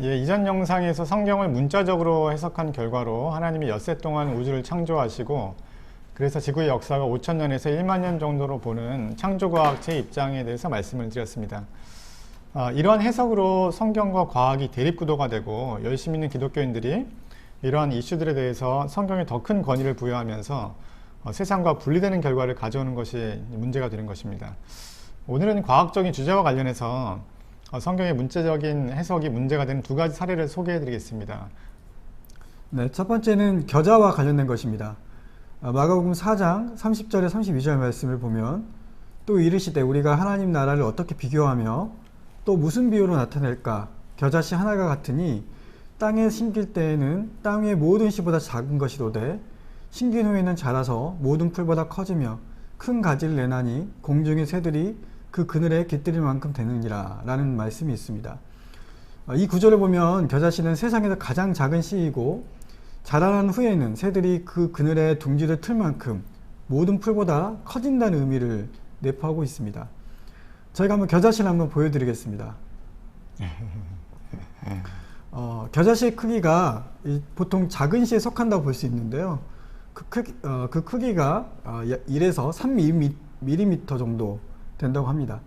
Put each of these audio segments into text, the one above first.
예, 이전 영상에서 성경을 문자적으로 해석한 결과로 하나님이 엿새 동안 우주를 창조하시고 그래서 지구의 역사가 5천년에서 1만 년 정도로 보는 창조과학체 입장에 대해서 말씀을 드렸습니다. 이러한 해석으로 성경과 과학이 대립구도가 되고 열심히 있는 기독교인들이 이러한 이슈들에 대해서 성경에 더 큰 권위를 부여하면서 세상과 분리되는 결과를 가져오는 것이 문제가 되는 것입니다. 오늘은 과학적인 주제와 관련해서 성경의 문자적인 해석이 문제가 되는 두 가지 사례를 소개해 드리겠습니다. 네, 첫 번째는 겨자와 관련된 것입니다. 마가복음 4장 30절에 32절 말씀을 보면 또 이르시되 우리가 하나님 나라를 어떻게 비교하며 또 무슨 비유로 나타낼까? 겨자씨 하나가 같으니 땅에 심길 때에는 땅의 모든 씨보다 작은 것이로되 심긴 후에는 자라서 모든 풀보다 커지며 큰 가지를 내나니 공중의 새들이 그 그늘에 깃들일 만큼 되느니라 라는 말씀이 있습니다. 이 구절을 보면 겨자씨는 세상에서 가장 작은 씨이고 자라난 후에는 새들이 그 그늘에 둥지를 틀 만큼 모든 풀보다 커진다는 의미를 내포하고 있습니다. 저희가 한번 겨자씨를 한번 보여드리겠습니다. 겨자씨의 크기가 보통 작은 씨에 속한다고 볼 수 있는데요. 그 크기가 1에서 3mm 정도 된다고 합니다.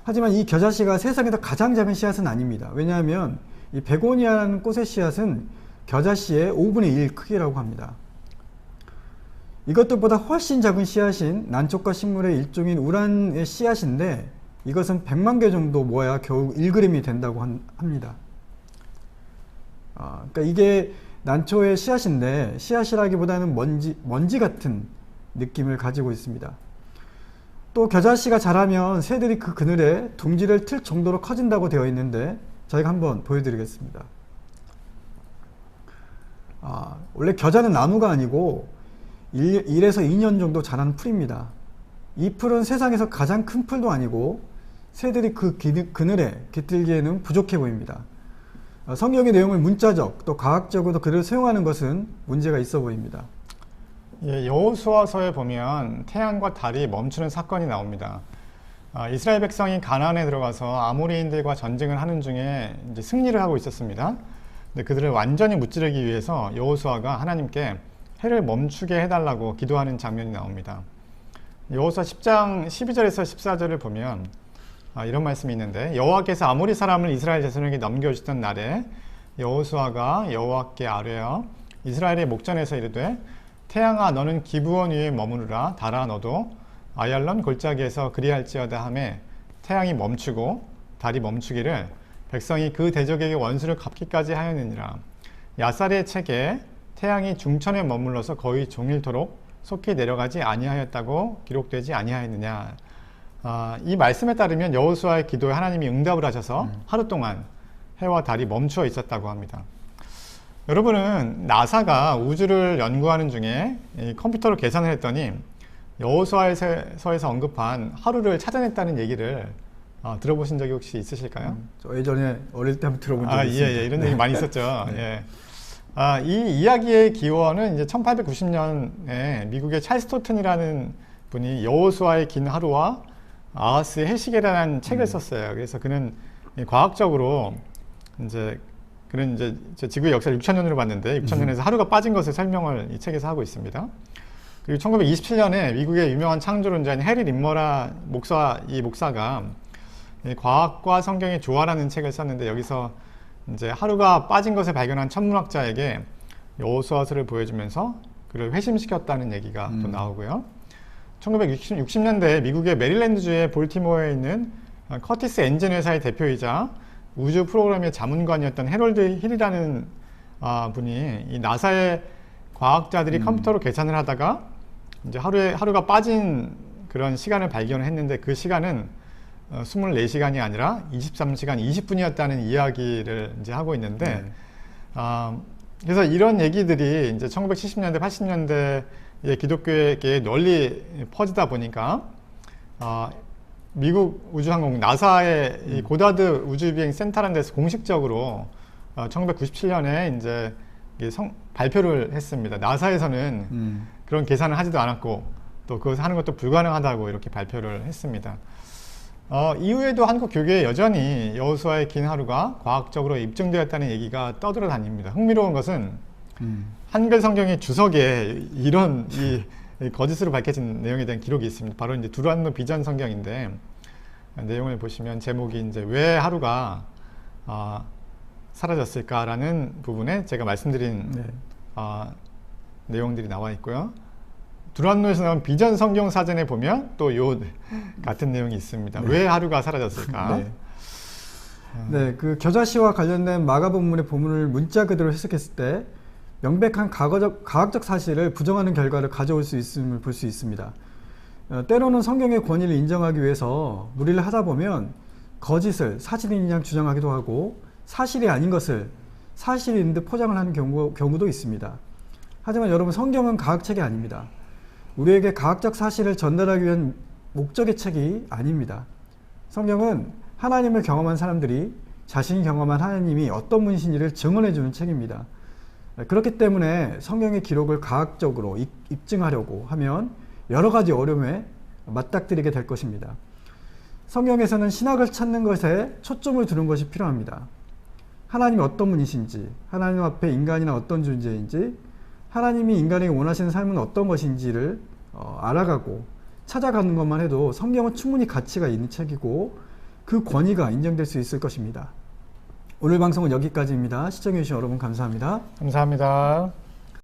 하지만 이 겨자씨가 세상에서 가장 작은 씨앗은 아닙니다. 왜냐하면 이 베고니아라는 꽃의 씨앗은 겨자씨의 5분의 1 크기라고 합니다. 이것들보다 훨씬 작은 씨앗인 난초과 식물의 일종인 우란의 씨앗인데 이것은 100만 개 정도 모아야 겨우 1g이 된다고 합니다. 그러니까 이게 난초의 씨앗인데 씨앗이라기보다는 먼지 같은 느낌을 가지고 있습니다. 또 겨자씨가 자라면 새들이 그 그늘에 둥지를 틀 정도로 커진다고 되어 있는데 저희가 한번 보여드리겠습니다. 원래 겨자는 나무가 아니고 1에서 2년 정도 자라는 풀입니다. 이 풀은 세상에서 가장 큰 풀도 아니고 새들이 그 그늘에 깃들기에는 부족해 보입니다. 성경의 내용을 문자적 또 과학적으로 그를 사용하는 것은 문제가 있어 보입니다. 예, 여호수아서에 보면 태양과 달이 멈추는 사건이 나옵니다. 이스라엘 백성이 가나안에 들어가서 아모리인들과 전쟁을 하는 중에 이제 승리를 하고 있었습니다. 근데 그들을 완전히 무찌르기 위해서 여호수아가 하나님께 해를 멈추게 해달라고 기도하는 장면이 나옵니다. 여호수아 10장 12절에서 14절을 보면 이런 말씀이 있는데 여호와께서 아모리 사람을 이스라엘 자손에게 넘겨주시던 날에 여호수아가 여호와께 아뢰어 이스라엘의 목전에서 이르되 태양아 너는 기브온 위에 머무르라 달아 너도 아얄론 골짜기에서 그리할지어다 하매 태양이 멈추고 달이 멈추기를 백성이 그 대적에게 원수를 갚기까지 하였느니라. 야살의 책에 태양이 중천에 머물러서 거의 종일토록 속히 내려가지 아니하였다고 기록되지 아니하였느냐. 이 말씀에 따르면 여호수아의 기도에 하나님이 응답을 하셔서 하루 동안 해와 달이 멈추어 있었다고 합니다. 여러분은 나사가 우주를 연구하는 중에 컴퓨터로 계산을 했더니 여호수아서에서 언급한 하루를 찾아냈다는 얘기를 들어보신 적이 혹시 있으실까요? 저 예전에 어릴 때 한번 들어본 적이 있습니다. 예, 이런 얘기 많이 있었죠. 네. 예. 이 이야기의 기원은 이제 1890년에 미국의 찰스 토튼이라는 분이 여호수아의 긴 하루와 아하스의 해시계라는 책을 썼어요. 그래서 그는 과학적으로 그는 이제 지구의 역사를 6천년으로 봤는데 6천년에서 하루가 빠진 것을 설명을 이 책에서 하고 있습니다. 그리고 1927년에 미국의 유명한 창조론자인 해리 림머라 목사가 과학과 성경의 조화라는 책을 썼는데 여기서 이제 하루가 빠진 것을 발견한 천문학자에게 여호수아서를 보여주면서 그를 회심시켰다는 얘기가 또 나오고요. 1960년대 미국의 메릴랜드주의 볼티모어에 있는 커티스 엔진 회사의 대표이자 우주 프로그램의 자문관이었던 해롤드 힐이라는 분이 이 나사의 과학자들이 컴퓨터로 계산을 하다가 이제 하루가 빠진 그런 시간을 발견을 했는데 그 시간은 24시간이 아니라 23시간 20분이었다는 이야기를 이제 하고 있는데 그래서 이런 얘기들이 이제 1970년대 80년대 기독교에게 널리 퍼지다 보니까 미국 우주항공 나사의 이 고다드 우주비행센터라는 데서 공식적으로 1997년에 이제 발표를 했습니다. 나사에서는 그런 계산을 하지도 않았고 또 그것을 하는 것도 불가능하다고 이렇게 발표를 했습니다. 이후에도 한국 교계에 여전히 여호수아의 긴 하루가 과학적으로 입증되었다는 얘기가 떠돌아다닙니다. 흥미로운 것은 한글 성경의 주석에 이런 이 거짓으로 밝혀진 내용에 대한 기록이 있습니다. 바로 이제 두란노 비전 성경인데 내용을 보시면 제목이 이제 왜 하루가 사라졌을까라는 부분에 제가 말씀드린 네. 내용들이 나와 있고요. 두란노에서 나온 비전 성경 사전에 보면 또 요 같은 내용이 있습니다. 왜 하루가 사라졌을까? 네. 네, 그 겨자씨와 관련된 마가복음의 본문을 문자 그대로 해석했을 때 명백한 과학적 사실을 부정하는 결과를 가져올 수 있음을 볼 수 있습니다. 때로는 성경의 권위를 인정하기 위해서 무리를 하다 보면 거짓을 사실인 양 주장하기도 하고 사실이 아닌 것을 사실인 듯 포장을 하는 경우도 있습니다. 하지만 여러분, 성경은 과학책이 아닙니다. 우리에게 과학적 사실을 전달하기 위한 목적의 책이 아닙니다. 성경은 하나님을 경험한 사람들이 자신이 경험한 하나님이 어떤 분이신지를 증언해주는 책입니다. 그렇기 때문에 성경의 기록을 과학적으로 입증하려고 하면 여러 가지 어려움에 맞닥뜨리게 될 것입니다. 성경에서는 신학을 찾는 것에 초점을 두는 것이 필요합니다. 하나님이 어떤 분이신지, 하나님 앞에 인간이나 어떤 존재인지, 하나님이 인간에게 원하시는 삶은 어떤 것인지를 알아가고 찾아가는 것만 해도 성경은 충분히 가치가 있는 책이고 그 권위가 인정될 수 있을 것입니다. 오늘 방송은 여기까지입니다. 시청해주신 여러분 감사합니다. 감사합니다.